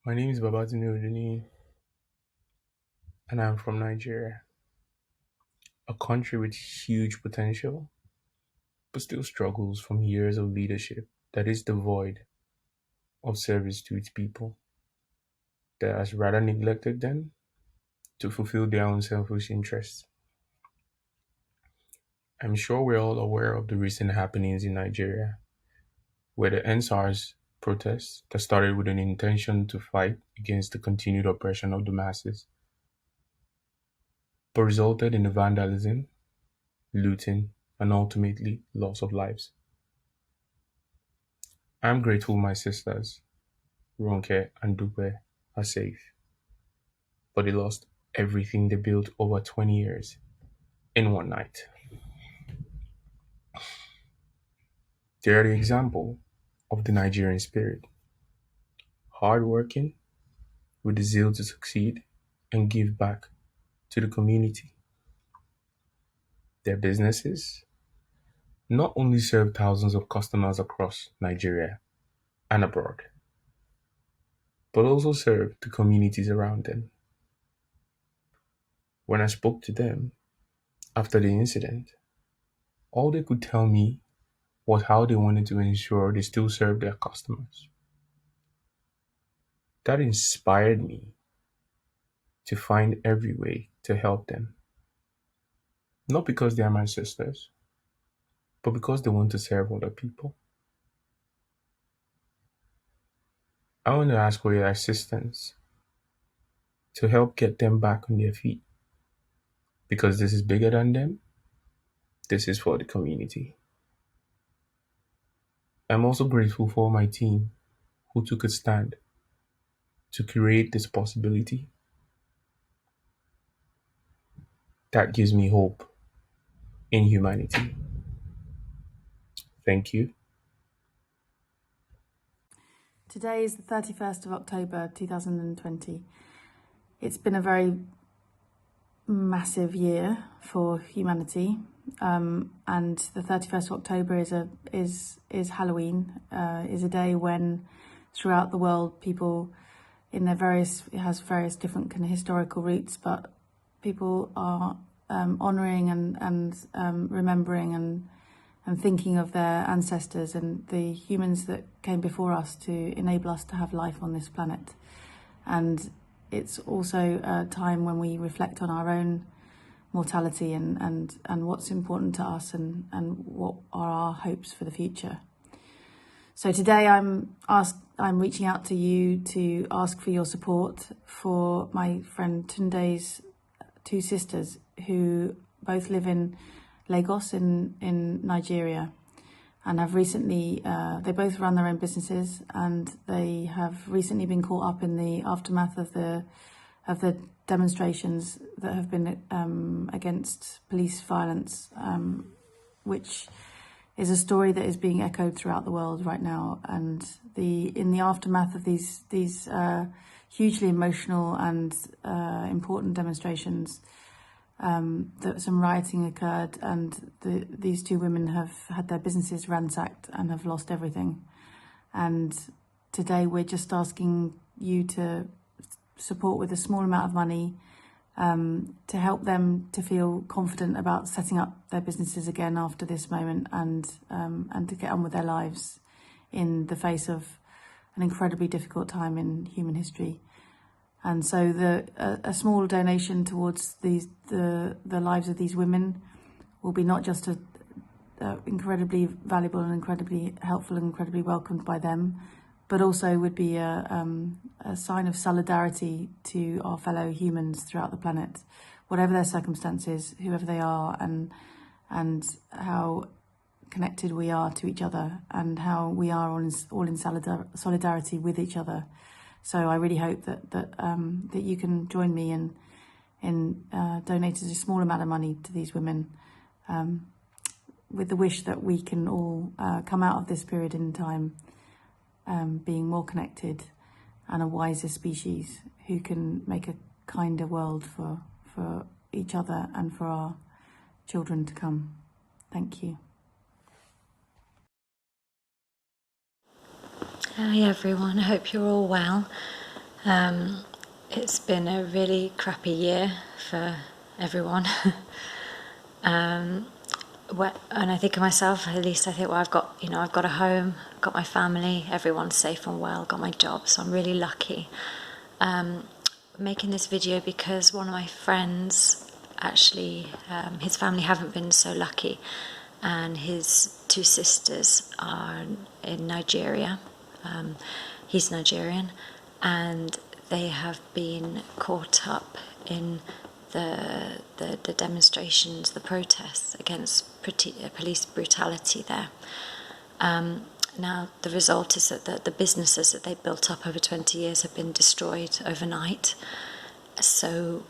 My name is Babatunde, and I'm from Nigeria, a country with huge potential, but still struggles from years of leadership that is devoid of service to its people, that has rather neglected them to fulfill their own selfish interests. I'm sure we're all aware of the recent happenings in Nigeria, where the NSARS protests that started with an intention to fight against the continued oppression of the masses, but resulted in the vandalism, looting, and ultimately loss of lives. I'm grateful my sisters, Ronke and Dupe, are safe, but they lost everything they built over 20 years in one night. They are the example of the Nigerian spirit, hardworking, with the zeal to succeed and give back to the community. Their businesses not only serve thousands of customers across Nigeria and abroad, but also serve the communities around them. When I spoke to them after the incident, all they could tell me was how they wanted to ensure they still serve their customers. That inspired me to find every way to help them. Not because they are my sisters, but because they want to serve other people. I want to ask for your assistance to help get them back on their feet. Because this is bigger than them, this is for the community. I'm also grateful for my team who took a stand to create this possibility. That gives me hope in humanity. Thank you. Today is the 31st of October 2020. It's been a very massive year for humanity, and the 31st of October is Halloween, is a day when throughout the world people in their it has various different kind of historical roots, but people are honouring and remembering and thinking of their ancestors and the humans that came before us to enable us to have life on this planet. And it's also a time when we reflect on our own mortality and what's important to us and what are our hopes for the future. So today I'm reaching out to you to ask for your support for my friend Tunde's two sisters who both live in Lagos in Nigeria, and have recently, they both run their own businesses, and they have recently been caught up in the aftermath of the demonstrations that have been against police violence, which is a story that is being echoed throughout the world right now. And in the aftermath of these hugely emotional and important demonstrations, that some rioting occurred, and these two women have had their businesses ransacked and have lost everything. And today we're just asking you to support with a small amount of money to help them to feel confident about setting up their businesses again after this moment, and to get on with their lives in the face of an incredibly difficult time in human history. And so a small donation towards the lives of these women will be not just incredibly valuable and incredibly helpful and incredibly welcomed by them, but also would be a sign of solidarity to our fellow humans throughout the planet, whatever their circumstances, whoever they are, and how connected we are to each other, and how we are all in solidarity with each other. So I really hope that you can join me in donating a small amount of money to these women, with the wish that we can all come out of this period in time being more connected and a wiser species who can make a kinder world for each other and for our children to come. Thank you. Hi everyone, I hope you're all well. It's been a really crappy year for everyone. And I think of myself, at least I think, well, I've got a home, I've got my family, everyone's safe and well, got my job, so I'm really lucky. Making this video because one of my friends, actually, his family haven't been so lucky, and his two sisters are in Nigeria. He's Nigerian, and they have been caught up in the demonstrations, the protests against police brutality there. Now, the result is that the businesses that they built up over 20 years have been destroyed overnight. So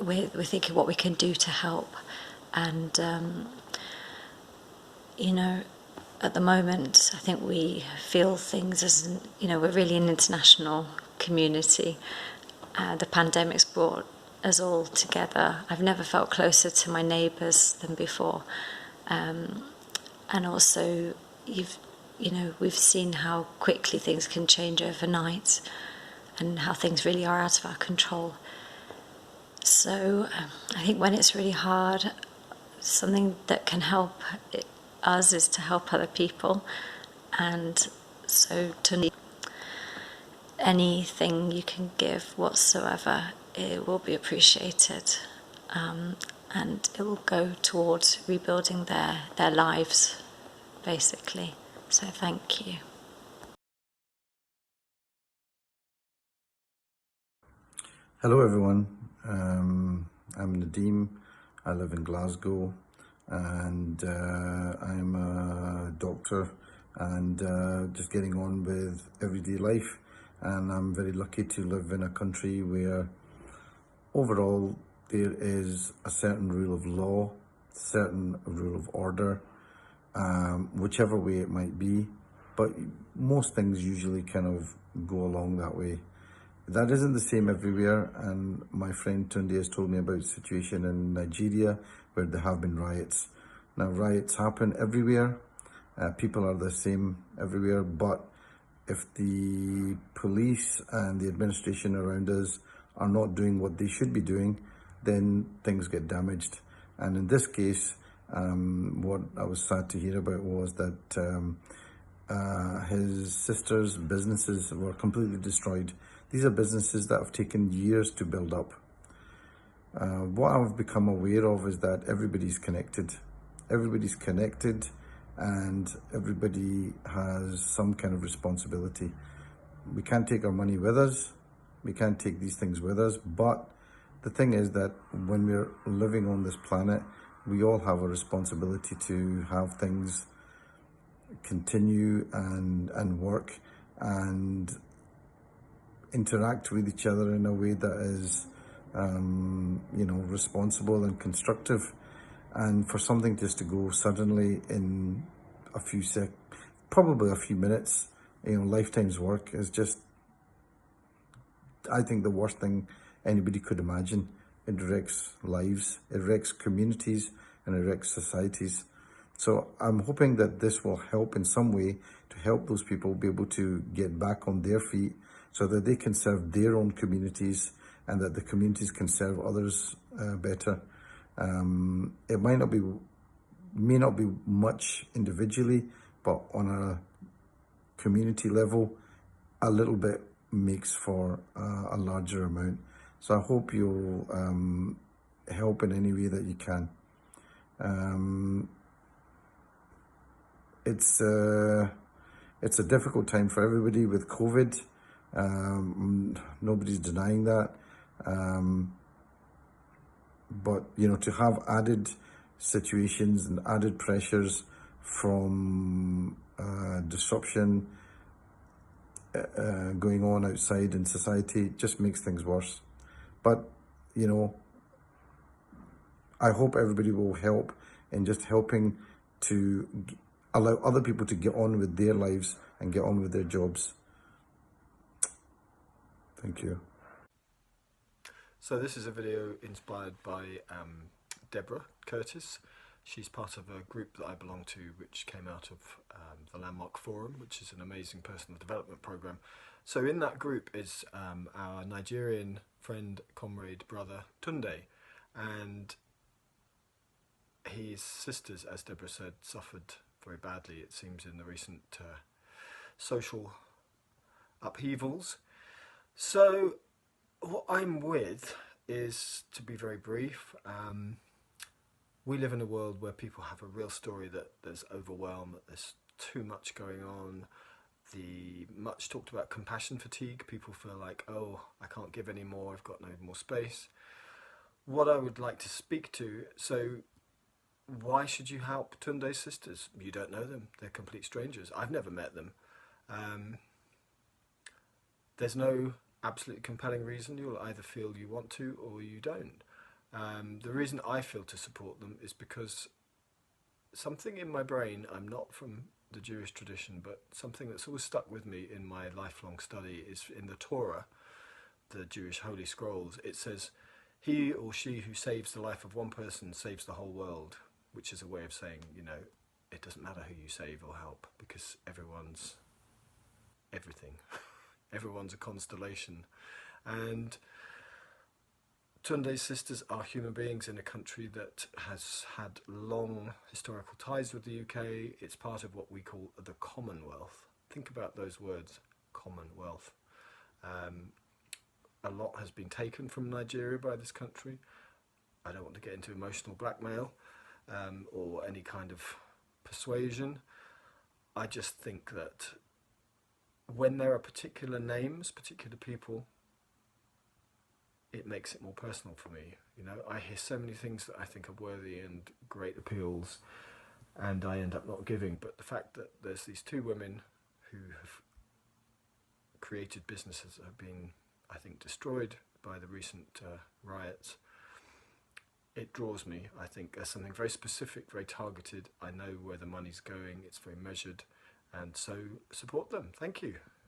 we're thinking what we can do to help. And, at the moment, I think we feel things as, we're really an international community. The pandemic's brought us all together. I've never felt closer to my neighbours than before. And also, we've seen how quickly things can change overnight and how things really are out of our control. So I think when it's really hard, something that can help us is to help other people. And so Tunde, anything you can give whatsoever, it will be appreciated. And it will go towards rebuilding their lives, basically. So thank you. Hello everyone, I'm Nadeem. I live in Glasgow, and I'm a doctor and just getting on with everyday life. And I'm very lucky to live in a country where overall there is a certain rule of law, certain rule of order, whichever way it might be, but most things usually kind of go along that way. That isn't the same everywhere, and my friend Tunde has told me about a situation in Nigeria where there have been riots. Now, riots happen everywhere, people are the same everywhere, but if the police and the administration around us are not doing what they should be doing, then things get damaged. And in this case, what I was sad to hear about was that his sister's businesses were completely destroyed. These are businesses that have taken years to build up. What I've become aware of is that everybody's connected. Everybody's connected, and everybody has some kind of responsibility. We can't take our money with us. We can't take these things with us. But the thing is that when we're living on this planet, we all have a responsibility to have things continue and work and interact with each other in a way that is responsible and constructive. And for something just to go suddenly in a few probably a few minutes, lifetime's work is just, I think, the worst thing anybody could imagine. It wrecks lives, it wrecks communities, and it wrecks societies. So I'm hoping that this will help in some way to help those people be able to get back on their feet so that they can serve their own communities and that the communities can serve others better. It may not be much individually, but on a community level, a little bit makes for a larger amount. So I hope you'll help in any way that you can. It's a difficult time for everybody with COVID. Nobody's denying that. But to have added situations and added pressures from disruption going on outside in society just makes things worse. But I hope everybody will help in just helping to allow other people to get on with their lives and get on with their jobs. Thank you. So this is a video inspired by Deborah Curtis. She's part of a group that I belong to, which came out of the Landmark Forum, which is an amazing personal development program. So in that group is our Nigerian friend, comrade, brother, Tunde, and his sisters, as Deborah said, suffered very badly, it seems, in the recent social upheavals. So what I'm with is, to be very brief, we live in a world where people have a real story that there's overwhelm, that there's too much going on. The much talked about compassion fatigue. People feel like, oh, I can't give any more, I've got no more space. What I would like to speak to, so why should you help Tunde's sisters? You don't know them, they're complete strangers. I've never met them. There's no absolutely compelling reason. You'll either feel you want to or you don't. The reason I feel to support them is because something in my brain, I'm not from the Jewish tradition, but something that's always stuck with me in my lifelong study is in the Torah, the Jewish Holy Scrolls. It says, he or she who saves the life of one person saves the whole world, which is a way of saying, you know, it doesn't matter who you save or help, because everyone's everything. Everyone's a constellation. And Tunde's sisters are human beings in a country that has had long historical ties with the UK. It's part of what we call the Commonwealth. Think about those words, Commonwealth. A lot has been taken from Nigeria by this country. I don't want to get into emotional blackmail or any kind of persuasion. I just think that when there are particular names, particular people, it makes it more personal for me. You know, I hear so many things that I think are worthy and great appeals, and I end up not giving. But the fact that there's these two women who have created businesses that have been, I think, destroyed by the recent riots, it draws me. I think as something very specific, very targeted. I know where the money's going, it's very measured, and so support them. Thank you.